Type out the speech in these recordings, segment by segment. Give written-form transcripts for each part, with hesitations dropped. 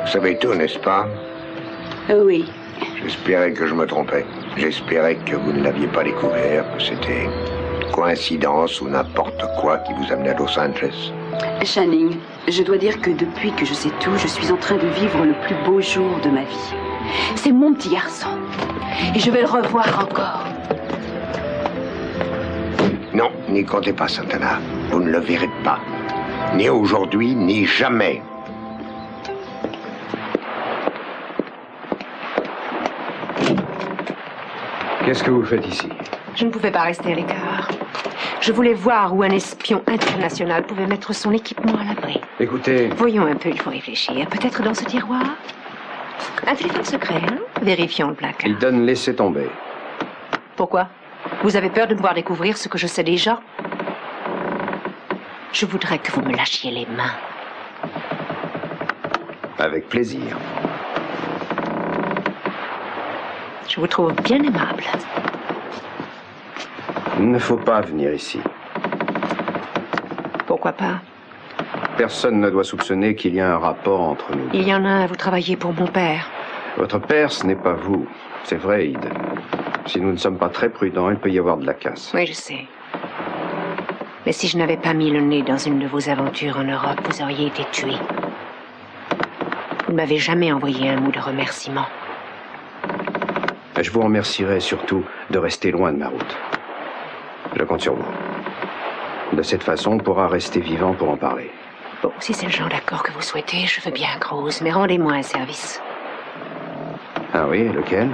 savez tout, n'est-ce pas? Oui. J'espérais que je me trompais. J'espérais que vous ne l'aviez pas découvert, que c'était une coïncidence ou n'importe quoi qui vous amenait à Los Angeles. Channing, je dois dire que depuis que je sais tout, je suis en train de vivre le plus beau jour de ma vie. C'est mon petit garçon. Et je vais le revoir encore. Non, n'y comptez pas, Santana. Vous ne le verrez pas. Ni aujourd'hui, ni jamais. Qu'est-ce que vous faites ici? Je ne pouvais pas rester à l'écart. Je voulais voir où un espion international pouvait mettre son équipement à l'abri. Écoutez... Voyons un peu, il faut réfléchir. Peut-être dans ce tiroir? Un téléphone secret, hein? Vérifions le placard. Il donne laisser tomber. Pourquoi? Vous avez peur de pouvoir découvrir ce que je sais déjà? Je voudrais que vous me lâchiez les mains. Avec plaisir. Je vous trouve bien aimable. Il ne faut pas venir ici. Pourquoi pas? Personne ne doit soupçonner qu'il y a un rapport entre nous. Il y en a un, vous travaillez pour mon père. Votre père, ce n'est pas vous. C'est vrai, Eden. Si nous ne sommes pas très prudents, il peut y avoir de la casse. Oui, je sais. Mais si je n'avais pas mis le nez dans une de vos aventures en Europe, vous auriez été tué. Vous ne m'avez jamais envoyé un mot de remerciement. Je vous remercierai surtout de rester loin de ma route. Je compte sur vous. De cette façon, on pourra rester vivant pour en parler. Bon, si c'est le genre d'accord que vous souhaitez, je veux bien, Cruz, mais rendez-moi un service. Ah oui, lequel?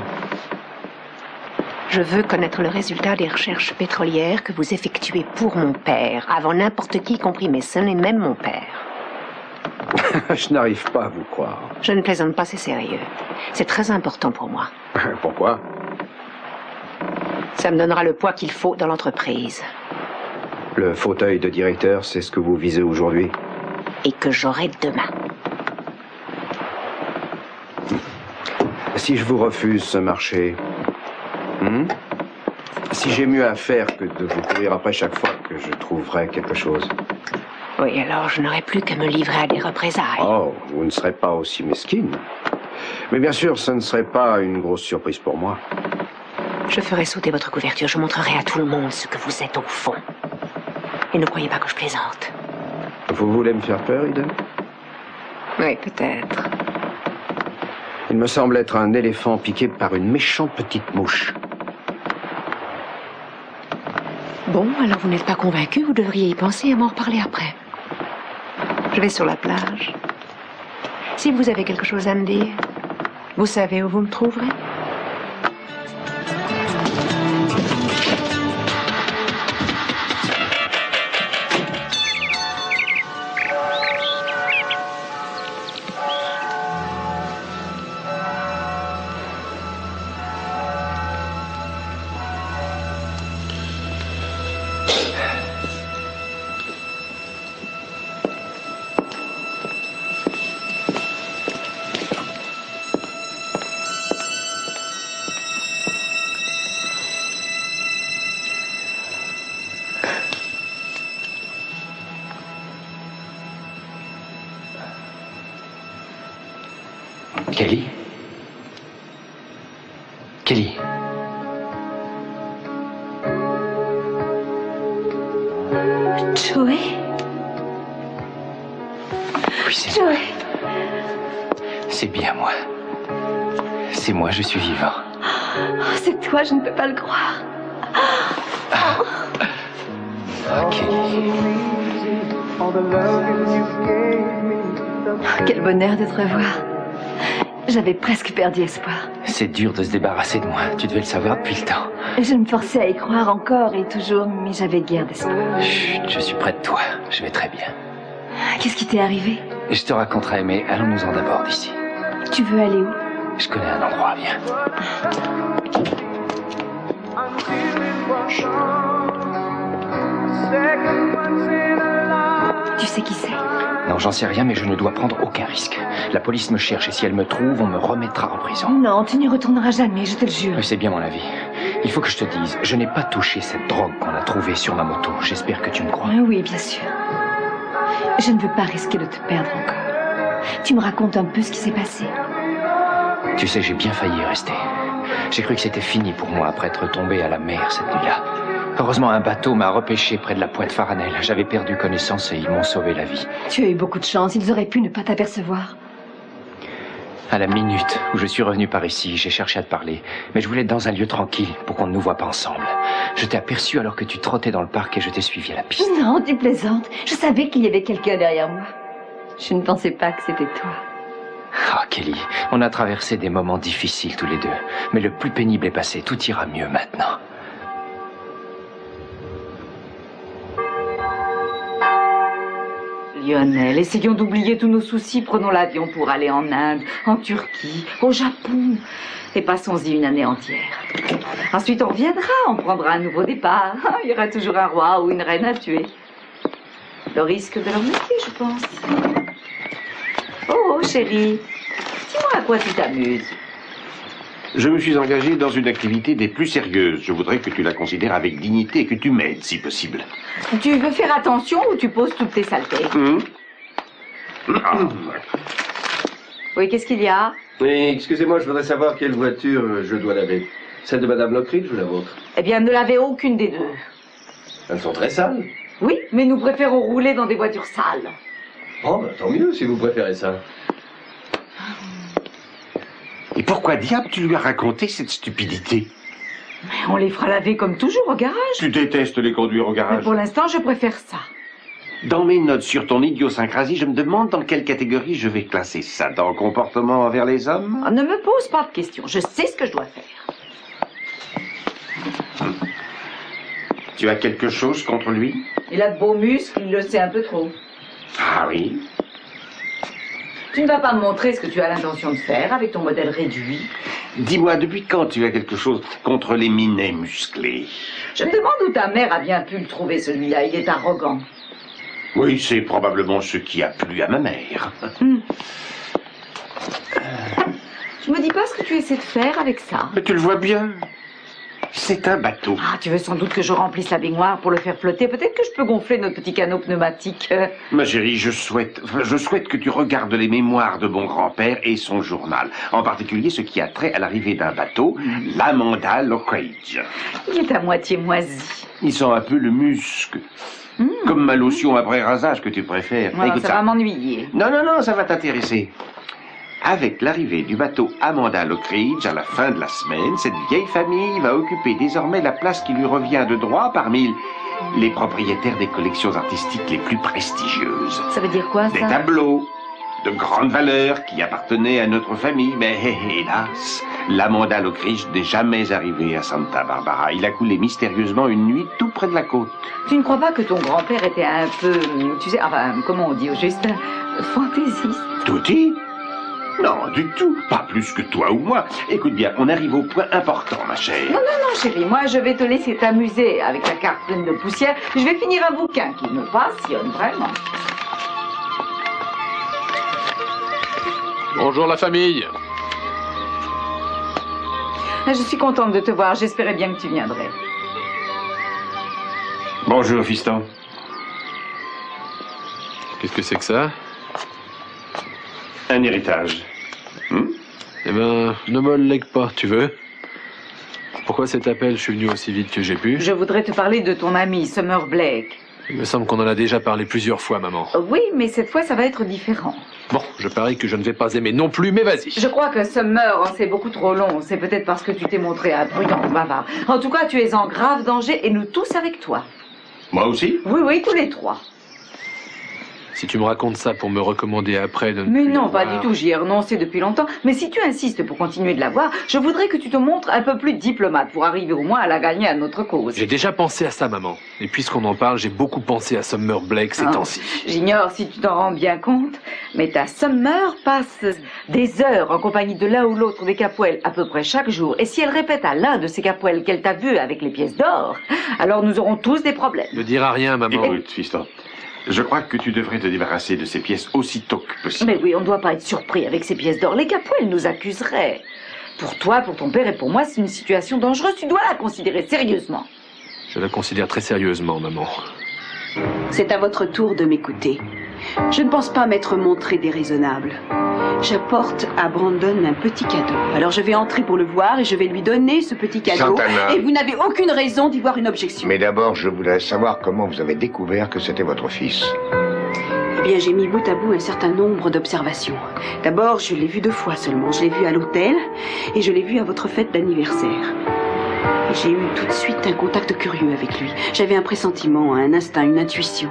Je veux connaître le résultat des recherches pétrolières que vous effectuez pour mon père, avant n'importe qui, y compris Mason et même mon père. Je n'arrive pas à vous croire. Je ne plaisante pas, c'est sérieux. C'est très important pour moi. Pourquoi? Ça me donnera le poids qu'il faut dans l'entreprise. Le fauteuil de directeur, c'est ce que vous visez aujourd'hui? Et que j'aurai demain. Si je vous refuse ce marché, si j'ai mieux à faire que de vous courir après chaque fois que je trouverai quelque chose. Oui, alors je n'aurai plus qu'à me livrer à des représailles. Oh, vous ne serez pas aussi mesquine. Mais bien sûr, ce ne serait pas une grosse surprise pour moi. Je ferai sauter votre couverture, je montrerai à tout le monde ce que vous êtes au fond. Et ne croyez pas que je plaisante. Vous voulez me faire peur, Eden? Oui, peut-être. Il me semble être un éléphant piqué par une méchante petite mouche. Bon, alors vous n'êtes pas convaincu, vous devriez y penser et m'en reparler après. Je vais sur la plage. Si vous avez quelque chose à me dire, vous savez où vous me trouverez? Kelly? Kelly? Joey? Oui, c'est moi. C'est bien moi. C'est moi, je suis vivant. Oh, c'est toi, je ne peux pas le croire. Kelly. Quel bonheur de te revoir. J'avais presque perdu espoir. C'est dur de se débarrasser de moi. Tu devais le savoir depuis le temps. Je me forçais à y croire encore et toujours, mais j'avais guère d'espoir. Chut, je suis près de toi. Je vais très bien. Qu'est-ce qui t'est arrivé? Je te raconterai, mais allons-nous-en d'abord d'ici. Tu veux aller où? Je connais un endroit, viens. Tu sais qui c'est? Non, j'en sais rien, mais je ne dois prendre aucun risque. La police me cherche et si elle me trouve, on me remettra en prison. Non, tu n'y retourneras jamais, je te le jure. Mais c'est bien mon avis. Il faut que je te dise, je n'ai pas touché cette drogue qu'on a trouvée sur ma moto. J'espère que tu me crois. Oui, bien sûr. Je ne veux pas risquer de te perdre encore. Tu me racontes un peu ce qui s'est passé. Tu sais, j'ai bien failli y rester. J'ai cru que c'était fini pour moi après être tombé à la mer cette nuit-là. Heureusement, un bateau m'a repêché près de la pointe Faranel. J'avais perdu connaissance et ils m'ont sauvé la vie. Tu as eu beaucoup de chance, ils auraient pu ne pas t'apercevoir. À la minute où je suis revenu par ici, j'ai cherché à te parler. Mais je voulais être dans un lieu tranquille pour qu'on ne nous voit pas ensemble. Je t'ai aperçu alors que tu trottais dans le parc et je t'ai suivi à la piste. Non, tu plaisantes. Je savais qu'il y avait quelqu'un derrière moi. Je ne pensais pas que c'était toi. Ah, Kelly, on a traversé des moments difficiles tous les deux. Mais le plus pénible est passé. Tout ira mieux maintenant. Lionel, essayons d'oublier tous nos soucis. Prenons l'avion pour aller en Inde, en Turquie, au Japon. Et passons-y une année entière. Ensuite, on reviendra, on prendra un nouveau départ. Il y aura toujours un roi ou une reine à tuer. Le risque de leur métier, je pense. Oh, chérie, dis-moi à quoi tu t'amuses. Je me suis engagé dans une activité des plus sérieuses. Je voudrais que tu la considères avec dignité et que tu m'aides, si possible. Tu veux faire attention ou tu poses toutes tes saletés? Oui, qu'est-ce qu'il y a? Oui, excusez-moi, je voudrais savoir quelle voiture je dois laver. Celle de Madame Lockridge ou la vôtre? Eh bien, ne lavez aucune des deux. Elles sont très sales. Oui, mais nous préférons rouler dans des voitures sales. Oh, bah, tant mieux si vous préférez ça. Et pourquoi diable tu lui as raconté cette stupidité? Mais on les fera laver comme toujours au garage. Tu détestes les conduire au Mais garage. pour l'instant, je préfère ça. Dans mes notes sur ton idiosyncrasie, je me demande dans quelle catégorie je vais classer ça. Dans le comportement envers les hommes? Ne me pose pas de questions. Je sais ce que je dois faire. Tu as quelque chose contre lui? Il a de beaux muscles, il le sait un peu trop. Ah oui? Tu ne vas pas me montrer ce que tu as l'intention de faire avec ton modèle réduit. Dis-moi, depuis quand tu as quelque chose contre les minets musclés? Je me demande où ta mère a bien pu le trouver, celui-là. Il est arrogant. Oui, c'est probablement ce qui a plu à ma mère. Tu me dis pas ce que tu essaies de faire avec ça. Mais tu le vois bien. C'est un bateau. Ah, tu veux sans doute que je remplisse la baignoire pour le faire flotter. Peut-être que je peux gonfler notre petit canot pneumatique. Ma chérie, je souhaite que tu regardes les mémoires de mon grand-père et son journal. En particulier ce qui a trait à l'arrivée d'un bateau, l'Amanda Lockridge. Il est à moitié moisi. Ils sont un peu le muscle. Comme ma lotion après rasage que tu préfères. Voilà, Écoute ça va m'ennuyer. Non, non, non, ça va t'intéresser. Avec l'arrivée du bateau Amanda Lockridge à la fin de la semaine, cette vieille famille va occuper désormais la place qui lui revient de droit parmi les propriétaires des collections artistiques les plus prestigieuses. Ça veut dire quoi, Des ça? tableaux de grande valeur qui appartenaient à notre famille, mais hélas, l'Amanda Lockridge n'est jamais arrivé à Santa Barbara. Il a coulé mystérieusement une nuit tout près de la côte. Tu ne crois pas que ton grand-père était un peu, tu sais, enfin, comment on dit au juste, fantaisiste? Touti? Non, du tout. Pas plus que toi ou moi. Écoute bien, on arrive au point important, ma chère. Non, non, non, chérie, moi je vais te laisser t'amuser avec la carte pleine de poussière. Je vais finir un bouquin qui me passionne vraiment. Bonjour la famille. Je suis contente de te voir, j'espérais bien que tu viendrais. Bonjour, fiston. Qu'est-ce que c'est que ça? Un héritage. Eh ben, ne me le lègue pas, tu veux? Pourquoi cet appel? Je suis venu aussi vite que j'ai pu. Je voudrais te parler de ton ami, Summer Blake. Il me semble qu'on en a déjà parlé plusieurs fois, maman. Oui, mais cette fois, ça va être différent. Bon, je parie que je ne vais pas aimer non plus, mais vas-y. Je crois que Summer en sait beaucoup trop long. C'est peut-être parce que tu t'es montré imprudent, bavard. En tout cas, tu es en grave danger et nous tous avec toi. Moi aussi? Oui, oui, tous les trois. Si tu me racontes ça pour me recommander après de ne Mais plus non, la pas voir. du tout, j'y ai renoncé depuis longtemps. Mais si tu insistes pour continuer de la voir, je voudrais que tu te montres un peu plus diplomate pour arriver au moins à la gagner à notre cause. J'ai déjà pensé à ça, maman. Et puisqu'on en parle, j'ai beaucoup pensé à Summer Blake ces Ah. temps-ci. J'ignore si tu t'en rends bien compte, mais ta Summer passe des heures en compagnie de l'un ou l'autre des Capwell à peu près chaque jour. Et si elle répète à l'un de ces Capwell qu'elle t'a vu avec les pièces d'or, alors nous aurons tous des problèmes. Ne dira rien, maman. Écoute, fiston. Je crois que tu devrais te débarrasser de ces pièces aussitôt que possible. Mais oui, on ne doit pas être surpris avec ces pièces d'or. Les Capwell nous accuseraient. Pour toi, pour ton père et pour moi, c'est une situation dangereuse. Tu dois la considérer sérieusement. Je la considère très sérieusement, maman. C'est à votre tour de m'écouter. Je ne pense pas m'être montré déraisonnable. J'apporte à Brandon un petit cadeau. Alors je vais entrer pour le voir et je vais lui donner ce petit cadeau. Santana. Et vous n'avez aucune raison d'y voir une objection. Mais d'abord, je voudrais savoir comment vous avez découvert que c'était votre fils. Eh bien, j'ai mis bout à bout un certain nombre d'observations. D'abord, je l'ai vu 2 fois seulement. Je l'ai vu à l'hôtel et je l'ai vu à votre fête d'anniversaire. Et j'ai eu tout de suite un contact curieux avec lui. J'avais un pressentiment, un instinct, une intuition.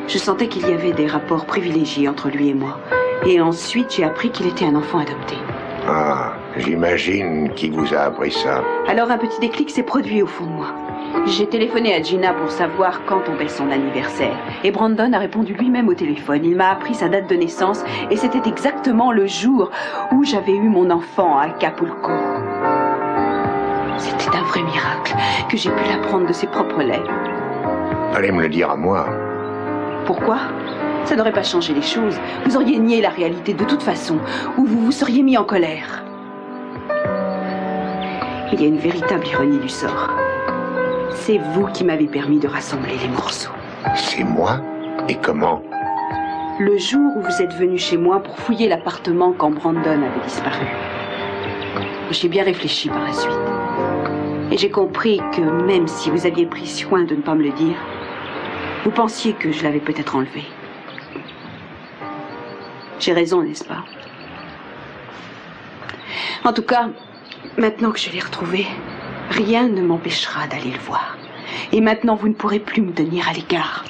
Je sentais qu'il y avait des rapports privilégiés entre lui et moi. Et ensuite, j'ai appris qu'il était un enfant adopté. Ah, j'imagine qui vous a appris ça. Alors un petit déclic s'est produit au fond de moi. J'ai téléphoné à Gina pour savoir quand tombait son anniversaire. Et Brandon a répondu lui-même au téléphone. Il m'a appris sa date de naissance et c'était exactement le jour où j'avais eu mon enfant à Acapulco. C'était un vrai miracle que j'ai pu l'apprendre de ses propres lèvres. Allez me le dire à moi. Pourquoi ? Ça n'aurait pas changé les choses. Vous auriez nié la réalité de toute façon, ou vous vous seriez mis en colère. Il y a une véritable ironie du sort. C'est vous qui m'avez permis de rassembler les morceaux. C'est moi? Et comment? Le jour où vous êtes venu chez moi pour fouiller l'appartement quand Brandon avait disparu. J'ai bien réfléchi par la suite. Et j'ai compris que même si vous aviez pris soin de ne pas me le dire, vous pensiez que je l'avais peut-être enlevé. J'ai raison, n'est-ce pas? En tout cas, maintenant que je l'ai retrouvé, rien ne m'empêchera d'aller le voir. Et maintenant, vous ne pourrez plus me tenir à l'écart.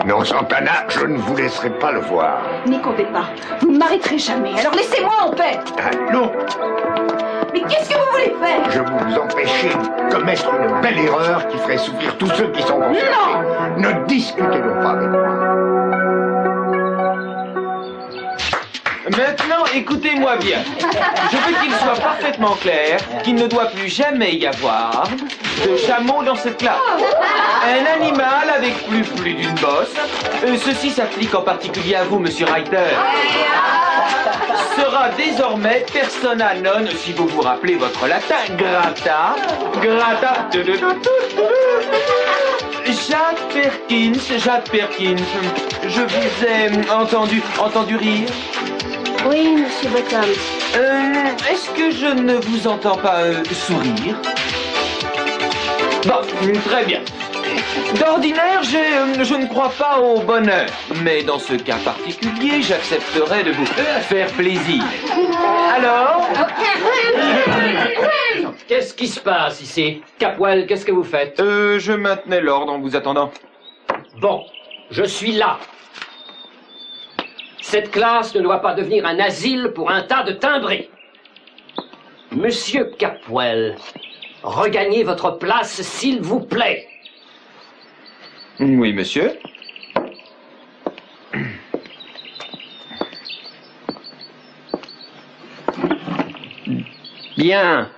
Non, Santana, je ne vous laisserai pas le voir. N'y comptez pas. Vous ne m'arrêterez jamais. Alors laissez-moi en paix. Non, Mais qu'est-ce que vous voulez faire? je vous empêcher de commettre une belle erreur qui ferait souffrir tous ceux qui sont concernés. Non! Ne discutez donc pas avec moi. Maintenant, écoutez-moi bien. Je veux qu'il soit parfaitement clair qu'il ne doit plus jamais y avoir de chameau dans cette classe. Un animal avec plus d'une bosse, ceci s'applique en particulier à vous, monsieur Reiter, sera désormais persona non, si vous vous rappelez votre latin, grata, Jacques Perkins, je vous ai entendu rire. Oui, monsieur Bottoms. Est-ce que je ne vous entends pas sourire? Bon, très bien. D'ordinaire, je ne crois pas au bonheur, mais dans ce cas particulier, j'accepterai de vous faire plaisir. Alors? Qu'est-ce qui se passe ici? Capwell, qu'est-ce que vous faites? Je maintenais l'ordre en vous attendant. Bon, je suis là. Cette classe ne doit pas devenir un asile pour un tas de timbrés. Monsieur Capwell, regagnez votre place, s'il vous plaît. Oui, monsieur. Bien.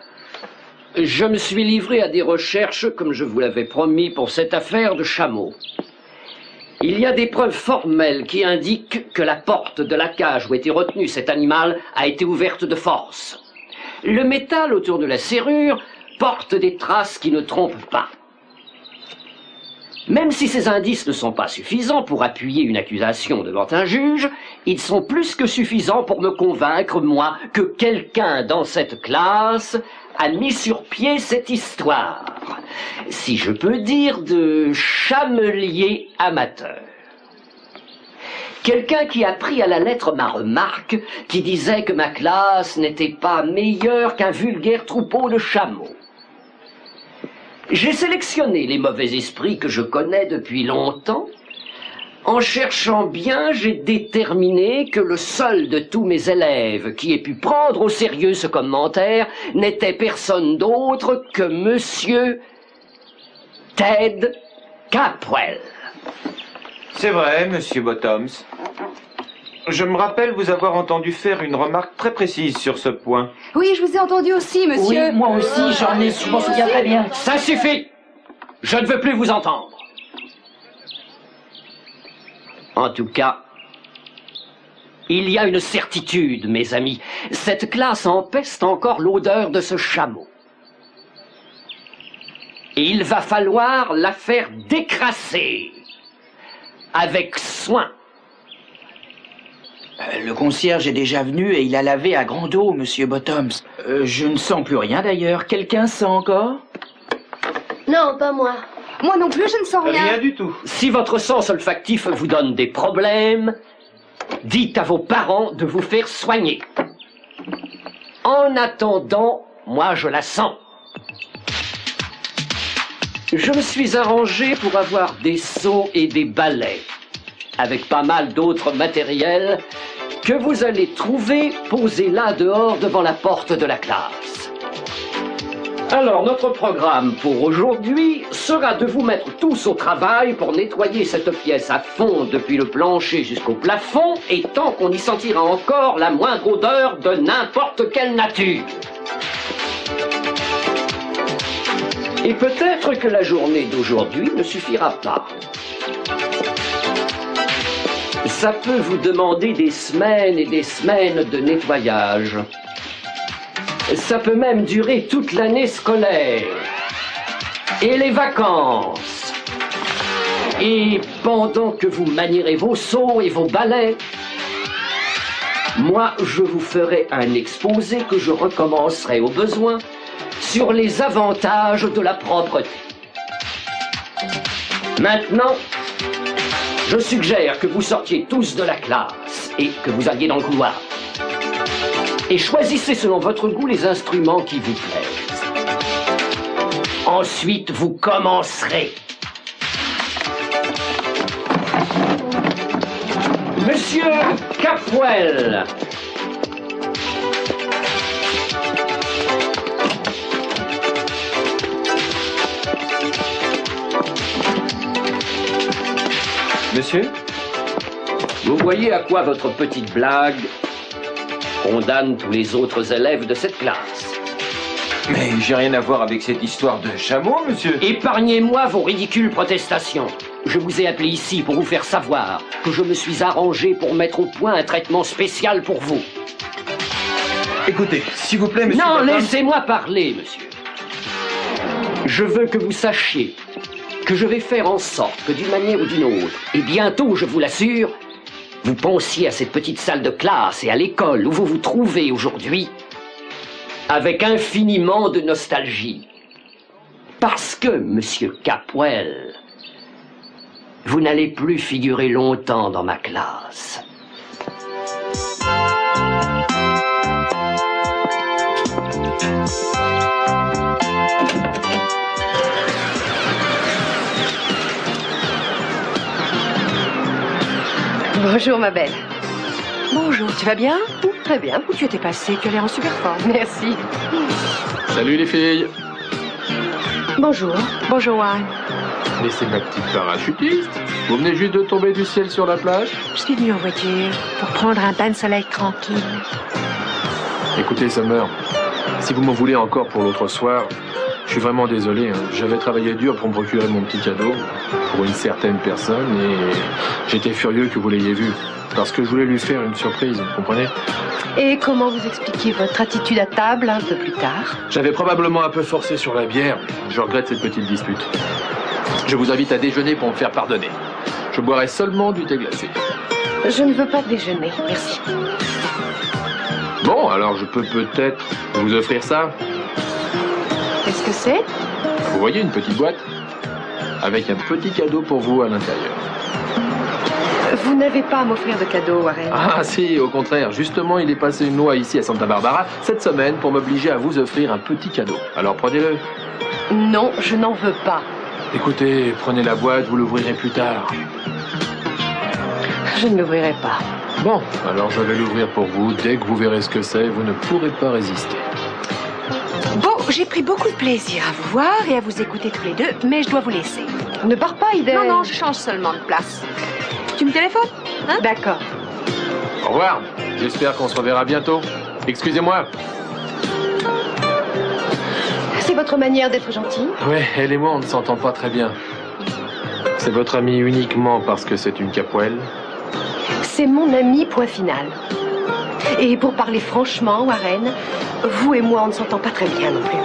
Je me suis livré à des recherches, comme je vous l'avais promis, pour cette affaire de chameau. Il y a des preuves formelles qui indiquent que la porte de la cage où était retenu cet animal a été ouverte de force. Le métal autour de la serrure porte des traces qui ne trompent pas. Même si ces indices ne sont pas suffisants pour appuyer une accusation devant un juge, ils sont plus que suffisants pour me convaincre, moi, que quelqu'un dans cette classe a mis sur pied cette histoire, si je peux dire, de chamelier amateur. Quelqu'un qui a pris à la lettre ma remarque, qui disait que ma classe n'était pas meilleure qu'un vulgaire troupeau de chameaux. J'ai sélectionné les mauvais esprits que je connais depuis longtemps. En cherchant bien, j'ai déterminé que le seul de tous mes élèves qui ait pu prendre au sérieux ce commentaire n'était personne d'autre que Monsieur Ted Capwell. C'est vrai, monsieur Bottoms. Je me rappelle vous avoir entendu faire une remarque très précise sur ce point. Oui, je vous ai entendu aussi, monsieur. Oui, moi aussi, je m'en souviens très bien. Ça suffit! Je ne veux plus vous entendre. En tout cas, il y a une certitude, mes amis. Cette classe empeste encore l'odeur de ce chameau. Et il va falloir la faire décrasser. Avec soin. Le concierge est déjà venu et il a lavé à grande eau, monsieur Bottoms. Je ne sens plus rien d'ailleurs. Quelqu'un sent encore? Non, pas moi. Moi non plus, je ne sens rien. Rien du tout. Si votre sens olfactif vous donne des problèmes, dites à vos parents de vous faire soigner. En attendant, moi je la sens. Je me suis arrangé pour avoir des seaux et des balais, avec pas mal d'autres matériels que vous allez trouver posés là dehors devant la porte de la classe. Alors, notre programme pour aujourd'hui sera de vous mettre tous au travail pour nettoyer cette pièce à fond depuis le plancher jusqu'au plafond et tant qu'on y sentira encore la moindre odeur de n'importe quelle nature. Et peut-être que la journée d'aujourd'hui ne suffira pas. Ça peut vous demander des semaines et des semaines de nettoyage. Ça peut même durer toute l'année scolaire. Et les vacances. Et pendant que vous manierez vos seaux et vos balais, moi, je vous ferai un exposé que je recommencerai au besoin sur les avantages de la propreté. Maintenant, je suggère que vous sortiez tous de la classe et que vous alliez dans le couloir. Et choisissez selon votre goût les instruments qui vous plaisent. Ensuite, vous commencerez. Monsieur Capwell. Monsieur? Vous voyez à quoi votre petite blague condamne tous les autres élèves de cette classe. Mais j'ai rien à voir avec cette histoire de chameau, monsieur. Épargnez-moi vos ridicules protestations. Je vous ai appelé ici pour vous faire savoir que je me suis arrangé pour mettre au point un traitement spécial pour vous. Écoutez, s'il vous plaît, monsieur... Non, Bottoms... laissez-moi parler, monsieur. Je veux que vous sachiez que je vais faire en sorte que d'une manière ou d'une autre, et bientôt, je vous l'assure, vous pensiez à cette petite salle de classe et à l'école où vous vous trouvez aujourd'hui avec infiniment de nostalgie. Parce que, monsieur Capwell, vous n'allez plus figurer longtemps dans ma classe. Bonjour, ma belle. Bonjour, tu vas bien? Très bien. Où tu étais passée? Tu as l'air en super forme. Merci. Salut les filles. Bonjour. Bonjour, Warren. Mais c'est ma petite parachutiste. Vous venez juste de tomber du ciel sur la plage? Je suis venue en voiture pour prendre un bain de soleil tranquille. Écoutez, Summer, si vous m'en voulez encore pour l'autre soir, je suis vraiment désolé. J'avais travaillé dur pour me procurer mon petit cadeau pour une certaine personne et j'étais furieux que vous l'ayez vu. Parce que je voulais lui faire une surprise, vous comprenez? Et comment vous expliquez votre attitude à table un peu plus tard? J'avais probablement un peu forcé sur la bière. Je regrette cette petite dispute. Je vous invite à déjeuner pour me faire pardonner. Je boirai seulement du thé glacé. Je ne veux pas déjeuner, merci. Bon, alors je peux peut-être vous offrir ça. Qu'est-ce que c'est? Vous voyez une petite boîte avec un petit cadeau pour vous à l'intérieur. Vous n'avez pas à m'offrir de cadeau, Warren. Ah si, au contraire. Justement, il est passé une loi ici à Santa Barbara cette semaine pour m'obliger à vous offrir un petit cadeau. Alors prenez-le. Non, je n'en veux pas. Écoutez, prenez la boîte, vous l'ouvrirez plus tard. Je ne l'ouvrirai pas. Bon, alors je vais l'ouvrir pour vous. Dès que vous verrez ce que c'est, vous ne pourrez pas résister. Bon, j'ai pris beaucoup de plaisir à vous voir et à vous écouter tous les deux, mais je dois vous laisser. Ne pars pas, Eden. Non, je change seulement de place. Tu me téléphones, hein? D'accord. Au revoir. J'espère qu'on se reverra bientôt. Excusez-moi. C'est votre manière d'être gentil? Ouais, elle et moi, on ne s'entend pas très bien. C'est votre amie uniquement parce que c'est une Capwell? C'est mon ami, point final. Et pour parler franchement, Warren, vous et moi, on ne s'entend pas très bien non plus.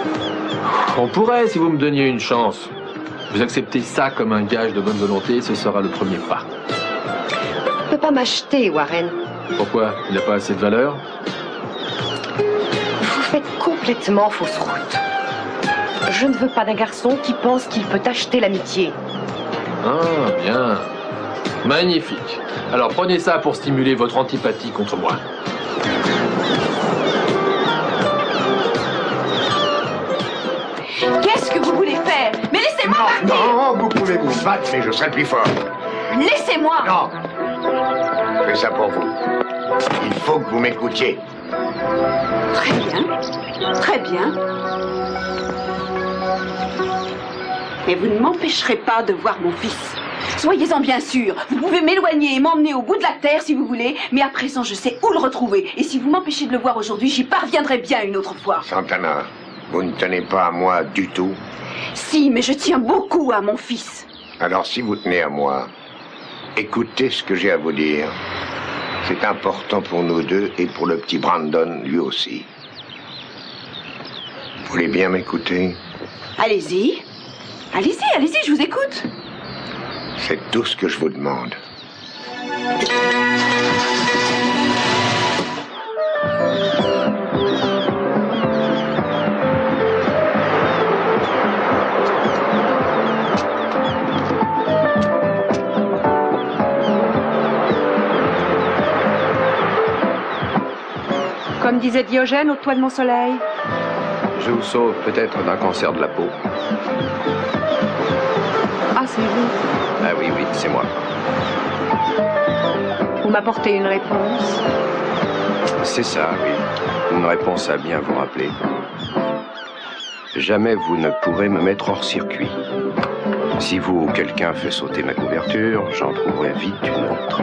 On pourrait si vous me donniez une chance. Vous acceptez ça comme un gage de bonne volonté, ce sera le premier pas. On ne peut pas m'acheter, Warren. Pourquoi? Il n'a pas assez de valeur? Vous faites complètement fausse route. Je ne veux pas d'un garçon qui pense qu'il peut acheter l'amitié. Ah, bien. Magnifique. Alors prenez ça pour stimuler votre antipathie contre moi. Qu'est-ce que vous voulez faire? Mais laissez-moi partir! Non, vous pouvez vous battre, mais je serai plus fort. Laissez-moi! Non. Je fais ça pour vous. Il faut que vous m'écoutiez. Très bien. Très bien. Mais vous ne m'empêcherez pas de voir mon fils. Soyez-en bien sûr. Vous pouvez m'éloigner et m'emmener au bout de la terre si vous voulez, mais à présent je sais où le retrouver. Et si vous m'empêchez de le voir aujourd'hui, j'y parviendrai bien une autre fois. Santana, vous ne tenez pas à moi du tout. Si, mais je tiens beaucoup à mon fils. Alors si vous tenez à moi, écoutez ce que j'ai à vous dire. C'est important pour nous deux et pour le petit Brandon, lui aussi. Vous voulez bien m'écouter? Allez-y. Allez-y, allez-y, je vous écoute. C'est tout ce que je vous demande. Comme disait Diogène au toit de mon soleil. Je vous sauve peut-être d'un cancer de la peau. Ah, c'est vous. Ah oui, oui, c'est moi. Vous m'apportez une réponse. C'est ça, oui. Une réponse à bien vous rappeler. Jamais vous ne pourrez me mettre hors circuit. Si vous ou quelqu'un fait sauter ma couverture, j'en trouverai vite une autre.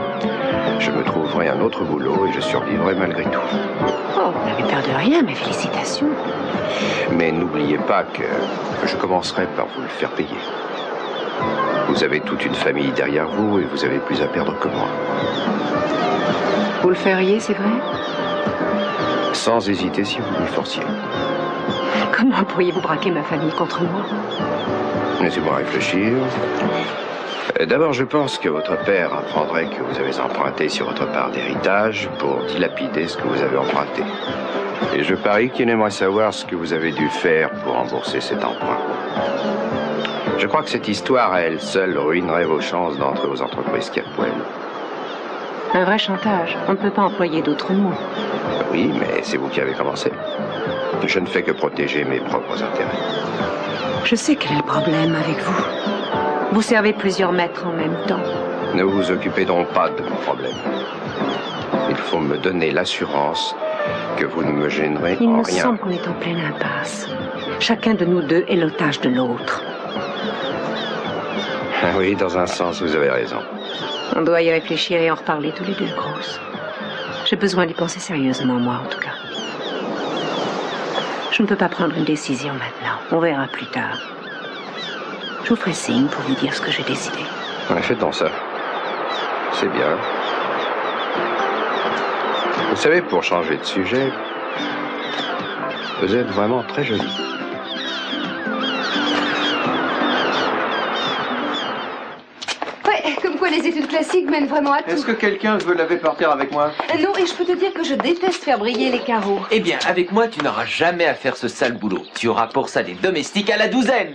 Je me trouverai un autre boulot et je survivrai malgré tout. Oh, vous n'avez peur de rien, mes félicitations. Mais n'oubliez pas que je commencerai par vous le faire payer. Vous avez toute une famille derrière vous et vous avez plus à perdre que moi. Vous le feriez, c'est vrai? Sans hésiter si vous m'y forciez. Comment pourriez-vous braquer ma famille contre moi? Laissez-moi réfléchir. D'abord, je pense que votre père apprendrait que vous avez emprunté sur votre part d'héritage pour dilapider ce que vous avez emprunté. Et je parie qu'il aimerait savoir ce que vous avez dû faire pour rembourser cet emprunt. Je crois que cette histoire à elle seule ruinerait vos chances d'entrer aux entreprises Kerpwell. Un vrai chantage. On ne peut pas employer d'autres mots. Oui, mais c'est vous qui avez commencé. Je ne fais que protéger mes propres intérêts. Je sais quel est le problème avec vous. Vous servez plusieurs maîtres en même temps. Ne vous occupez donc pas de mon problème. Il faut me donner l'assurance que vous ne me gênerez Il en me rien. semble qu'on est en pleine impasse. Chacun de nous deux est l'otage de l'autre. Ah oui, dans un sens, vous avez raison. On doit y réfléchir et en reparler tous les deux, Grosse. J'ai besoin d'y penser sérieusement, moi, en tout cas. Je ne peux pas prendre une décision maintenant. On verra plus tard. Je vous ferai signe pour vous dire ce que j'ai décidé. Ouais, faites donc ça. C'est bien. Vous savez, pour changer de sujet, vous êtes vraiment très jolie. Ouais, comme quoi les études classiques mènent vraiment à tout. Est-ce que quelqu'un veut laver par terre avec moi? Non, et je peux te dire que je déteste faire briller les carreaux. Eh bien, avec moi, tu n'auras jamais à faire ce sale boulot. Tu auras pour ça des domestiques à la douzaine.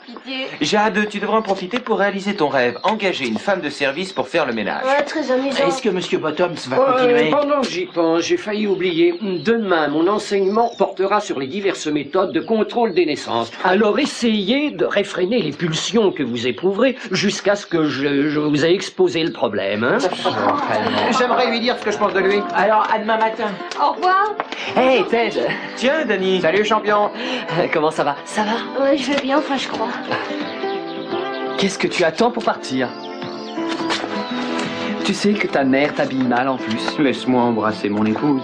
Pitié. Jade, tu devras en profiter pour réaliser ton rêve. Engager une femme de service pour faire le ménage. Ouais, très amusant. Est-ce que Monsieur Bottoms va continuer? Pendant que j'y pense, j'ai failli oublier. Demain, mon enseignement portera sur les diverses méthodes de contrôle des naissances. Alors essayez de réfréner les pulsions que vous éprouverez jusqu'à ce que je vous ai exposé le problème. Hein? J'aimerais lui dire ce que je pense de lui. Alors, à demain matin. Au revoir. Hey, Ted. Tiens, Danny. Salut, champion. Comment ça va? Ça va? Ouais, je vais bien, enfin, je crois. Qu'est-ce que tu attends pour partir? Tu sais que ta mère t'habille mal en plus. Laisse-moi embrasser mon épouse.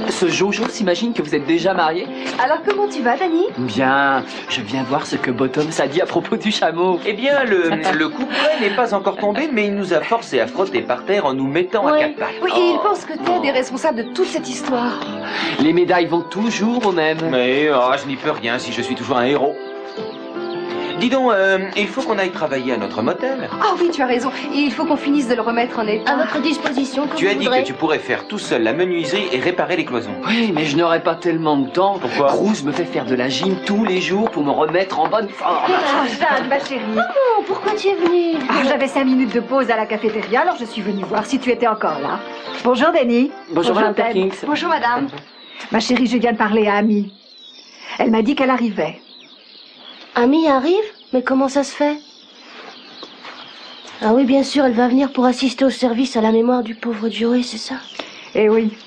Ce Jojo s'imagine que vous êtes déjà mariés? Alors, comment tu vas, Danny? Bien, je viens voir ce que Bottoms a dit à propos du chameau. Eh bien, le couperet n'est pas encore tombé, mais il nous a forcé à frotter par terre en nous mettant à quatre pattes. Oui, et il pense que Ted est responsable de toute cette histoire. Les médailles vont toujours au même. Mais je n'y peux rien si je suis toujours un héros. Dis donc, il faut qu'on aille travailler à notre motel. Ah oui, tu as raison. Et il faut qu'on finisse de le remettre en état. À votre disposition, quand Tu as vous dit voudrez. que tu pourrais faire tout seul la menuiserie et réparer les cloisons. Oui, mais je n'aurai pas tellement de temps. Pourquoi? Cruz me fait faire de la gym tous les jours pour me remettre en bonne forme. Ah, Jeanne, ma chérie. Oh, pourquoi tu es venue? Ah, j'avais 5 minutes de pause à la cafétéria, alors je suis venue voir si tu étais encore là. Bonjour, Denis. Bonjour, Madame Ted. Perkins. Bonjour, madame. Ma chérie, je viens de parler à Amy. Elle m'a dit qu'elle arrivait. Amy arrive? Mais comment ça se fait? Ah oui, bien sûr, elle va venir pour assister au service à la mémoire du pauvre Joey, c'est ça? Eh oui.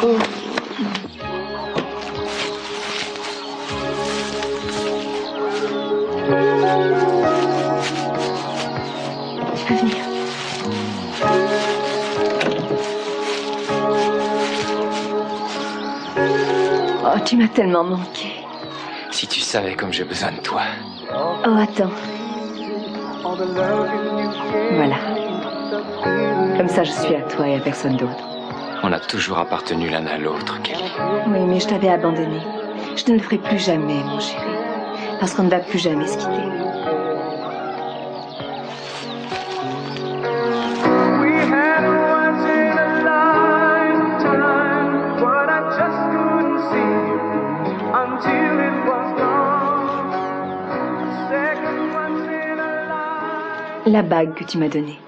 Oh. Tu peux venir. Oh, tu m'as tellement manqué. Si tu savais comme j'ai besoin de toi. Oh, attends. Voilà. Comme ça, je suis à toi et à personne d'autre. On a toujours appartenu l'un à l'autre, Kelly. Oui, mais je t'avais abandonné. Je ne le ferai plus jamais, mon chéri. Parce qu'on ne va plus jamais se quitter. La bague que tu m'as donnée.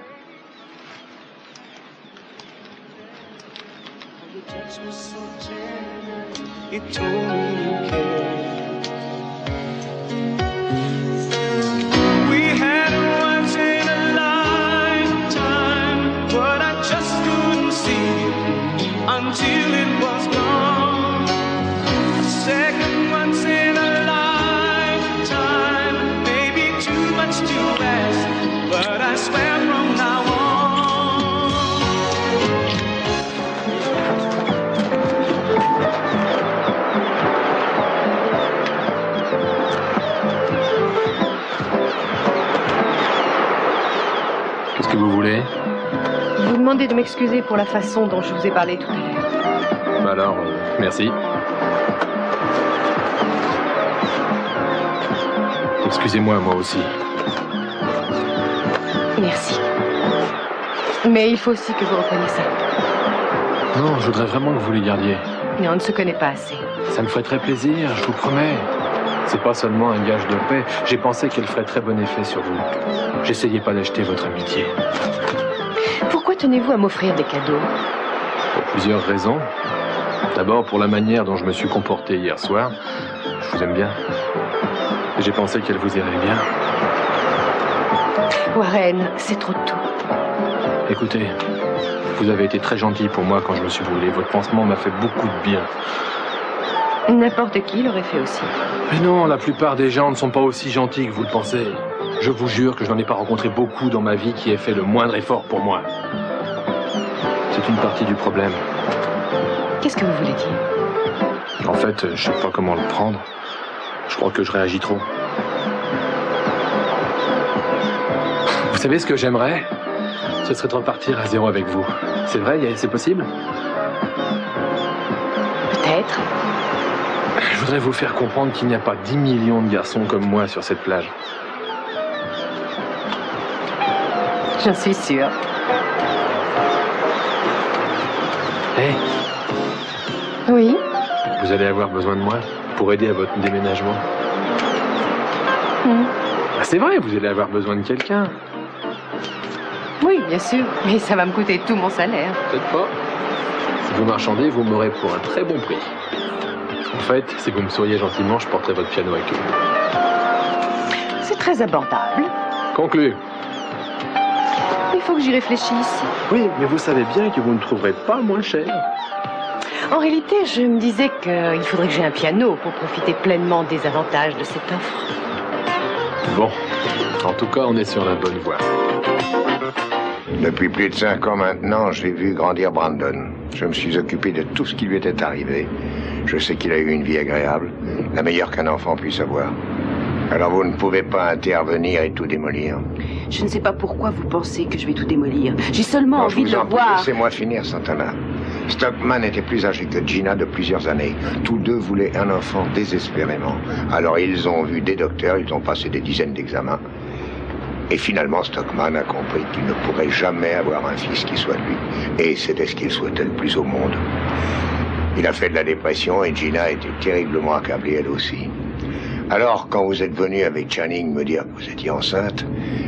Until it was gone, a second once in a lifetime, maybe too much to ask, but I swear from now Qu'est-ce que vous voulez? Vous demandez de m'excuser pour la façon dont je vous ai parlé tout à l'heure. Bah alors, merci. Excusez-moi, moi aussi. Merci. Mais il faut aussi que vous repreniez ça. Non, je voudrais vraiment que vous les gardiez. Mais on ne se connaît pas assez. Ça me ferait très plaisir, je vous promets. C'est pas seulement un gage de paix. J'ai pensé qu'elle ferait très bon effet sur vous. J'essayais pas d'acheter votre amitié. Pourquoi tenez-vous à m'offrir des cadeaux? Pour plusieurs raisons. D'abord, pour la manière dont je me suis comporté hier soir. Je vous aime bien. Et j'ai pensé qu'elle vous irait bien. Warren, c'est trop tôt. Écoutez, vous avez été très gentil pour moi quand je me suis brûlé. Votre pansement m'a fait beaucoup de bien. N'importe qui l'aurait fait aussi. Mais non, la plupart des gens ne sont pas aussi gentils que vous le pensez. Je vous jure que je n'en ai pas rencontré beaucoup dans ma vie qui aient fait le moindre effort pour moi. C'est une partie du problème. Qu'est-ce que vous voulez dire? En fait, je sais pas comment le prendre. Je crois que je réagis trop. Vous savez ce que j'aimerais? Ce serait de repartir à zéro avec vous. C'est vrai, c'est possible? Peut-être. Je voudrais vous faire comprendre qu'il n'y a pas 10 millions de garçons comme moi sur cette plage. J'en suis sûre. Hé, Oui? vous allez avoir besoin de moi pour aider à votre déménagement. Ah, c'est vrai, vous allez avoir besoin de quelqu'un. Oui, bien sûr. Mais ça va me coûter tout mon salaire. Peut-être pas. Si vous marchandez, vous m'aurez pour un très bon prix. En fait, si vous me souriez gentiment, je porterai votre piano avec vous. C'est très abordable. Conclu. Il faut que j'y réfléchisse. Oui, mais vous savez bien que vous ne trouverez pas moins cher. En réalité, je me disais qu'il faudrait que j'ai un piano pour profiter pleinement des avantages de cette offre. Bon, en tout cas, on est sur la bonne voie. Depuis plus de 5 ans maintenant, j'ai vu grandir Brandon. Je me suis occupé de tout ce qui lui était arrivé. Je sais qu'il a eu une vie agréable, la meilleure qu'un enfant puisse avoir. Alors vous ne pouvez pas intervenir et tout démolir. Je ne sais pas pourquoi vous pensez que je vais tout démolir. J'ai seulement envie de le voir. Laissez-moi finir, Santana. Stockman était plus âgé que Gina de plusieurs années. Tous deux voulaient un enfant désespérément. Alors ils ont vu des docteurs, ils ont passé des dizaines d'examens. Et finalement, Stockman a compris qu'il ne pourrait jamais avoir un fils qui soit lui. Et c'était ce qu'il souhaitait le plus au monde. Il a fait de la dépression et Gina était terriblement accablée elle aussi. Alors, quand vous êtes venu avec Channing me dire que vous étiez enceinte,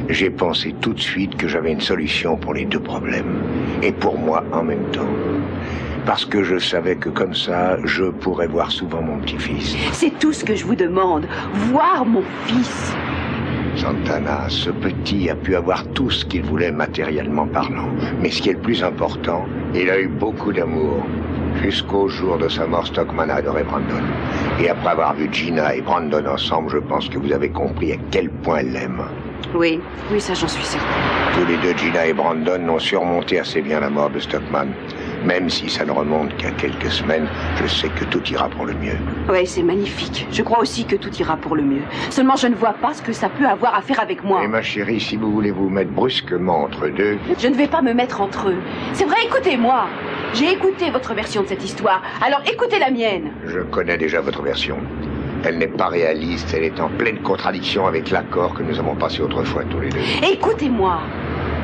j'ai pensé tout de suite que j'avais une solution pour les deux problèmes. Et pour moi en même temps. Parce que je savais que comme ça, je pourrais voir souvent mon petit-fils. C'est tout ce que je vous demande. Voir mon fils. Santana, ce petit a pu avoir tout ce qu'il voulait matériellement parlant. Mais ce qui est le plus important, il a eu beaucoup d'amour. Jusqu'au jour de sa mort, Stockman a adoré Brandon. Et après avoir vu Gina et Brandon ensemble, je pense que vous avez compris à quel point elle l'aime. Oui, ça j'en suis certain. Tous les deux, Gina et Brandon, ont surmonté assez bien la mort de Stockman. Même si ça ne remonte qu'à quelques semaines, je sais que tout ira pour le mieux. Oui, c'est magnifique. Je crois aussi que tout ira pour le mieux. Seulement, je ne vois pas ce que ça peut avoir à faire avec moi. Et ma chérie, si vous voulez vous mettre brusquement entre deux... Je ne vais pas me mettre entre eux. C'est vrai, écoutez-moi. J'ai écouté votre version de cette histoire, alors écoutez la mienne. Je connais déjà votre version. Elle n'est pas réaliste, elle est en pleine contradiction avec l'accord que nous avons passé autrefois tous les deux. Écoutez-moi.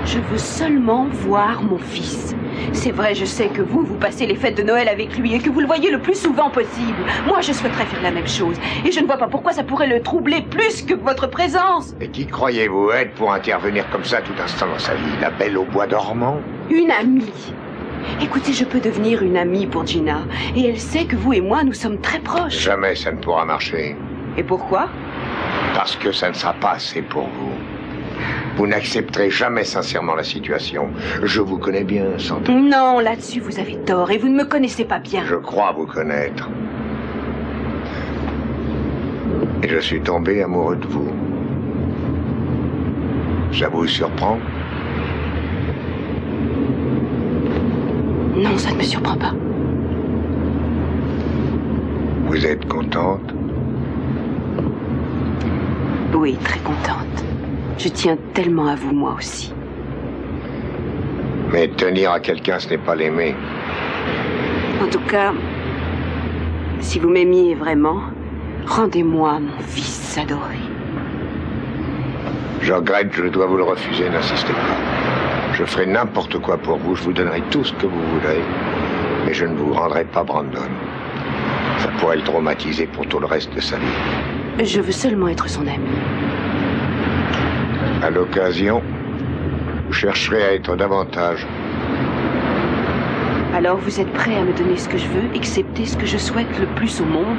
Je veux seulement voir mon fils. C'est vrai, je sais que vous passez les fêtes de Noël avec lui et que vous le voyez le plus souvent possible. Moi, je souhaiterais faire la même chose. Et je ne vois pas pourquoi ça pourrait le troubler plus que votre présence. Et qui croyez-vous être pour intervenir comme ça tout instant dans sa vie? La belle au bois dormant? Une amie. Écoutez, je peux devenir une amie pour Gina. Et elle sait que vous et moi, nous sommes très proches. Jamais ça ne pourra marcher. Et pourquoi? Parce que ça ne sera pas assez pour vous. Vous n'accepterez jamais sincèrement la situation. Je vous connais bien, Santana. Non, là-dessus, vous avez tort et vous ne me connaissez pas bien. Je crois vous connaître. Et je suis tombé amoureux de vous. Ça vous surprend? Non, ça ne me surprend pas. Vous êtes contente? Oui, très contente. Je tiens tellement à vous, moi aussi. Mais tenir à quelqu'un, ce n'est pas l'aimer. En tout cas, si vous m'aimiez vraiment, rendez-moi mon fils adoré. Je regrette, je dois vous le refuser, n'insistez pas. Je ferai n'importe quoi pour vous, je vous donnerai tout ce que vous voudrez, mais je ne vous rendrai pas Brandon. Ça pourrait le traumatiser pour tout le reste de sa vie. Je veux seulement être son ami. À l'occasion, vous chercherez à être davantage. Alors vous êtes prêt à me donner ce que je veux, excepté ce que je souhaite le plus au monde?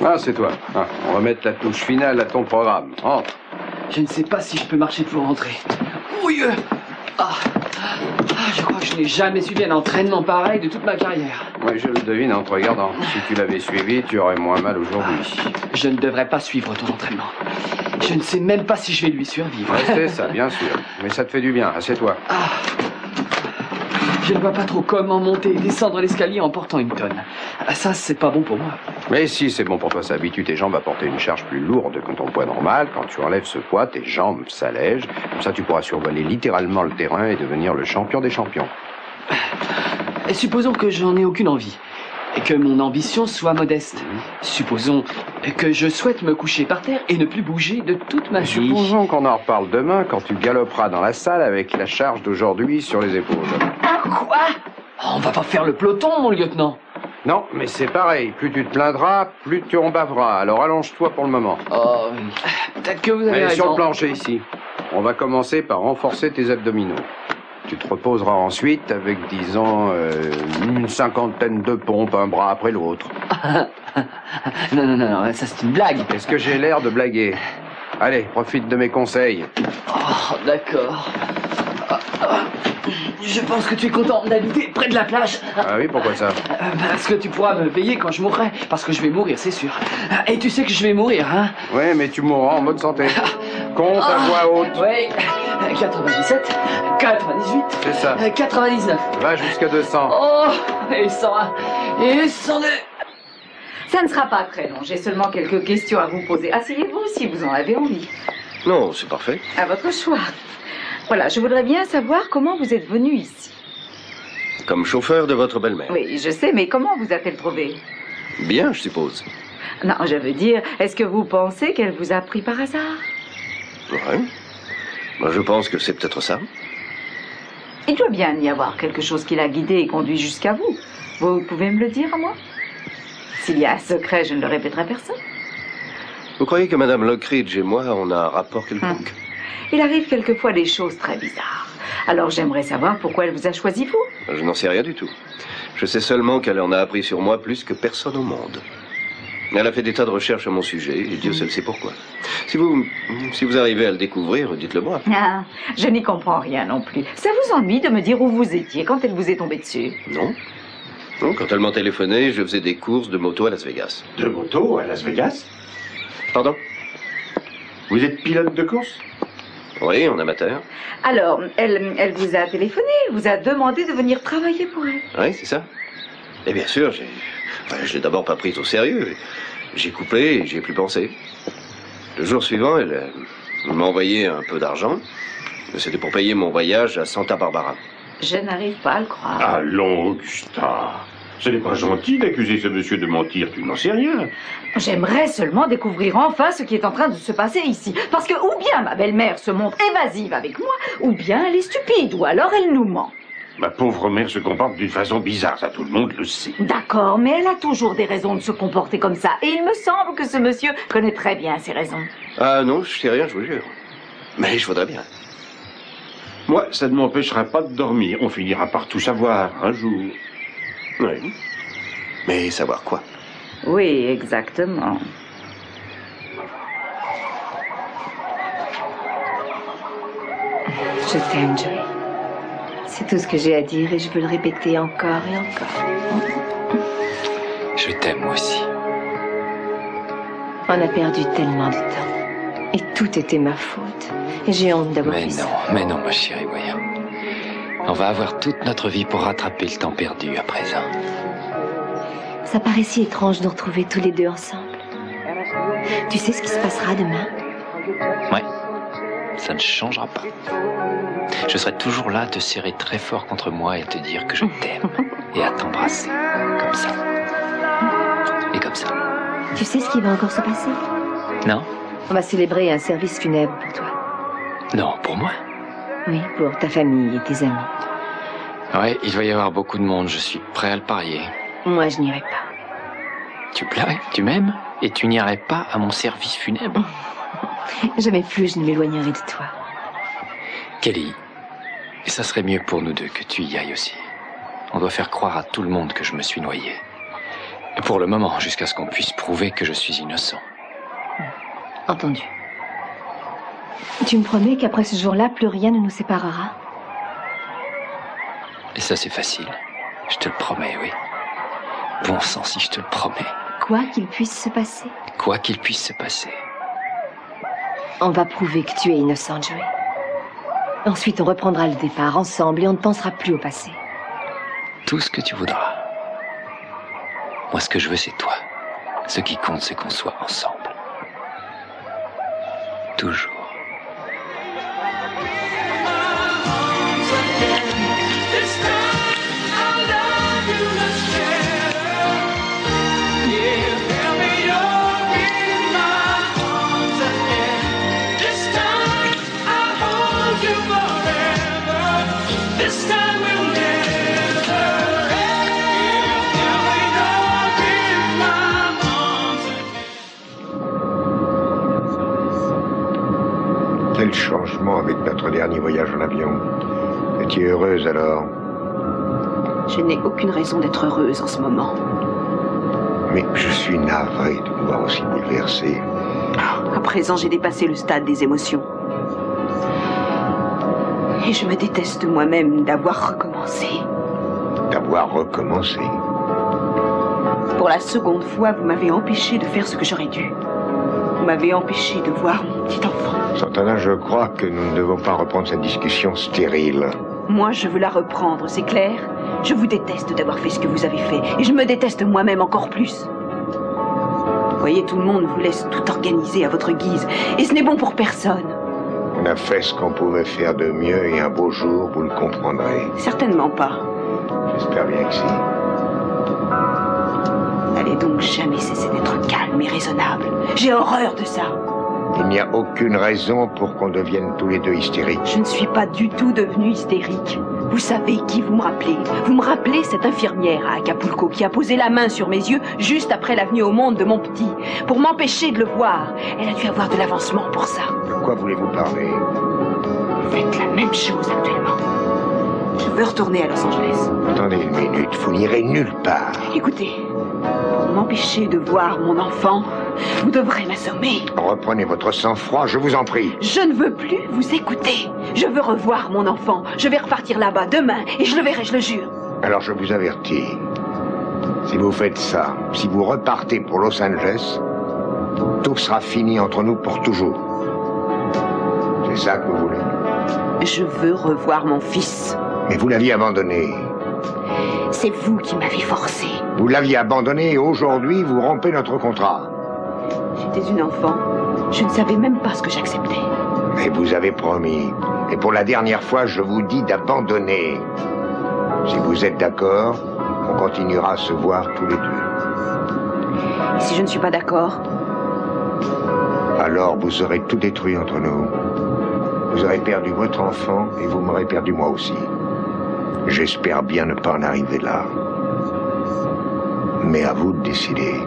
Ah, c'est toi. Ah, on va mettre la touche finale à ton programme. Entre. Je ne sais pas si je peux marcher pour rentrer. Oui. Je crois que je n'ai jamais suivi un entraînement pareil de toute ma carrière. Oui, je le devine en te regardant. Si tu l'avais suivi, tu aurais moins mal aujourd'hui. Je ne devrais pas suivre ton entraînement. Je ne sais même pas si je vais lui survivre. Ouais, c'est ça, bien sûr. Mais ça te fait du bien, assieds-toi. Je ne vois pas trop comment monter et descendre l'escalier en portant une tonne. Ça, c'est pas bon pour moi. Mais si c'est bon pour toi, ça habitue tes jambes à porter une charge plus lourde que ton poids normal. Quand tu enlèves ce poids, tes jambes s'allègent. Comme ça, tu pourras survoler littéralement le terrain et devenir le champion des champions. Et supposons que j'en ai aucune envie. Et que mon ambition soit modeste. Supposons que je souhaite me coucher par terre et ne plus bouger de toute ma vie. Supposons qu'on en reparle demain quand tu galoperas dans la salle avec la charge d'aujourd'hui sur les épaules. Quoi? On va pas faire le peloton, mon lieutenant. Non, mais c'est pareil. Plus tu te plaindras, plus tu en baveras. Alors allonge-toi pour le moment. Oh, peut-être que vous avez raison. Sur le plancher ici. On va commencer par renforcer tes abdominaux. Tu te reposeras ensuite avec, disons, une cinquantaine de pompes, un bras après l'autre. Non, ça c'est une blague. Est-ce que j'ai l'air de blaguer? Allez, profite de mes conseils. Oh, d'accord. Je pense que tu es content d'habiter près de la plage. Ah oui, pourquoi ça? Parce que tu pourras me payer quand je mourrai. Parce que je vais mourir, c'est sûr. Et tu sais que je vais mourir, hein? Oui, mais tu mourras en bonne santé. Compte à voix haute. Oui. 97, 98. C'est ça. 99. Va jusqu'à 200. Oh, et 101. Et 102. Ça ne sera pas très long. J'ai seulement quelques questions à vous poser. Asseyez-vous si vous en avez envie. Non, c'est parfait. À votre choix. Voilà, je voudrais bien savoir comment vous êtes venu ici. Comme chauffeur de votre belle-mère. Oui, je sais, mais comment vous a-t-elle trouvé? Bien, je suppose. Non, je veux dire, est-ce que vous pensez qu'elle vous a pris par hasard? Ouais. Moi, je pense que c'est peut-être ça. Il doit bien y avoir quelque chose qui l'a guidé et conduit jusqu'à vous. Vous pouvez me le dire à moi? S'il y a un secret, je ne le répéterai à personne. Vous croyez que Madame Lockridge et moi, on a un rapport quelconque? Il arrive quelquefois des choses très bizarres. Alors j'aimerais savoir pourquoi elle vous a choisi vous. Je n'en sais rien du tout. Je sais seulement qu'elle en a appris sur moi plus que personne au monde. Elle a fait des tas de recherches à mon sujet, et Dieu seul sait pourquoi. Si vous arrivez à le découvrir, dites-le moi. Ah, je n'y comprends rien non plus. Ça vous ennuie de me dire où vous étiez quand elle vous est tombée dessus? Non. Non, quand elle m'a téléphoné, je faisais des courses de moto à Las Vegas. De moto à Las Vegas? Pardon? Vous êtes pilote de course? Oui, en amateur. Alors, elle vous a téléphoné, elle vous a demandé de venir travailler pour elle. Oui, c'est ça. Et bien sûr, je l'ai d'abord pas prise au sérieux. J'ai coupé et j'y ai plus pensé. Le jour suivant, elle m'a envoyé un peu d'argent. C'était pour payer mon voyage à Santa Barbara. Je n'arrive pas à le croire. Allons, Augusta. Ce n'est pas gentil d'accuser ce monsieur de mentir, tu n'en sais rien. J'aimerais seulement découvrir enfin ce qui est en train de se passer ici. Parce que ou bien ma belle-mère se montre évasive avec moi, ou bien elle est stupide, ou alors elle nous ment. Ma pauvre mère se comporte d'une façon bizarre, ça tout le monde le sait. D'accord, mais elle a toujours des raisons de se comporter comme ça. Et il me semble que ce monsieur connaît très bien ses raisons. Ah non, je sais rien, je vous jure. Mais je voudrais bien. Moi, ça ne m'empêchera pas de dormir. On finira par tout savoir un jour. Oui. Mais savoir quoi? Oui, exactement. Je t'aime, Joey. C'est tout ce que j'ai à dire et je veux le répéter encore et encore. Je t'aime moi aussi. On a perdu tellement de temps. Et tout était ma faute. Et j'ai honte d'avoir fait ça. Mais non, ma chérie, voyons. On va avoir toute notre vie pour rattraper le temps perdu à présent. Ça paraît si étrange de nous retrouver tous les deux ensemble. Tu sais ce qui se passera demain? Ouais, ça ne changera pas. Je serai toujours là à te serrer très fort contre moi et à te dire que je t'aime. Et à t'embrasser, comme ça. Et comme ça. Tu sais ce qui va encore se passer? Non? On va célébrer un service funèbre pour toi. Non, pour moi? Oui, pour ta famille et tes amis. Ouais, il va y avoir beaucoup de monde, je suis prêt à le parier. Moi, je n'irai pas. Tu plairais? Tu m'aimes? Et tu n'irais pas à mon service funèbre? Jamais plus je ne m'éloignerai de toi. Kelly, ça serait mieux pour nous deux que tu y ailles aussi. On doit faire croire à tout le monde que je me suis noyé. Et pour le moment, jusqu'à ce qu'on puisse prouver que je suis innocent. Entendu. Tu me promets qu'après ce jour-là, plus rien ne nous séparera? Et ça, c'est facile. Je te le promets, oui. Bon sang, si je te le promets. Quoi qu'il puisse se passer? Quoi qu'il puisse se passer. On va prouver que tu es innocent, Joey. Ensuite, on reprendra le départ ensemble et on ne pensera plus au passé. Tout ce que tu voudras. Moi, ce que je veux, c'est toi. Ce qui compte, c'est qu'on soit ensemble. Toujours. Quel changement avec notre dernier voyage en avion. Es-tu heureuse alors? Je n'ai aucune raison d'être heureuse en ce moment. Mais je suis navré de vous voir aussi bouleversé. À présent, j'ai dépassé le stade des émotions. Et je me déteste moi-même d'avoir recommencé. D'avoir recommencé? Pour la seconde fois, vous m'avez empêché de faire ce que j'aurais dû. Vous m'avez empêché de voir mon petit enfant. Santana, je crois que nous ne devons pas reprendre cette discussion stérile. Moi, je veux la reprendre, c'est clair? Je vous déteste d'avoir fait ce que vous avez fait. Et je me déteste moi-même encore plus. voyez, tout le monde vous laisse tout organiser à votre guise. Et ce n'est bon pour personne. On a fait ce qu'on pouvait faire de mieux et un beau jour, vous le comprendrez. Certainement pas. J'espère bien que si. N'allez donc jamais cesser d'être calme et raisonnable. J'ai horreur de ça. Il n'y a aucune raison pour qu'on devienne tous les deux hystériques. Je ne suis pas du tout devenue hystérique. Vous savez qui vous me rappelez? Vous me rappelez cette infirmière à Acapulco qui a posé la main sur mes yeux juste après la venue au monde de mon petit, pour m'empêcher de le voir. Elle a dû avoir de l'avancement pour ça. De quoi voulez-vous parler? Vous faites la même chose actuellement. Je veux retourner à Los Angeles. Attendez une minute, vous n'irez nulle part. Écoutez, pour m'empêcher de voir mon enfant, vous devrez m'assommer. Reprenez votre sang-froid, je vous en prie. Je ne veux plus vous écouter. Je veux revoir mon enfant. Je vais repartir là-bas demain et je le verrai, je le jure. Alors je vous avertis. Si vous faites ça, si vous repartez pour Los Angeles, tout sera fini entre nous pour toujours. C'est ça que vous voulez? Je veux revoir mon fils. Mais vous l'aviez abandonné. C'est vous qui m'avez forcé. Vous l'aviez abandonné et aujourd'hui vous rompez notre contrat. J'étais une enfant. Je ne savais même pas ce que j'acceptais. Mais vous avez promis. Et pour la dernière fois, je vous dis d'abandonner. Si vous êtes d'accord, on continuera à se voir tous les deux. Et si je ne suis pas d'accord? Alors vous aurez tout détruit entre nous. Vous aurez perdu votre enfant et vous m'aurez perdu moi aussi. J'espère bien ne pas en arriver là. Mais à vous de décider.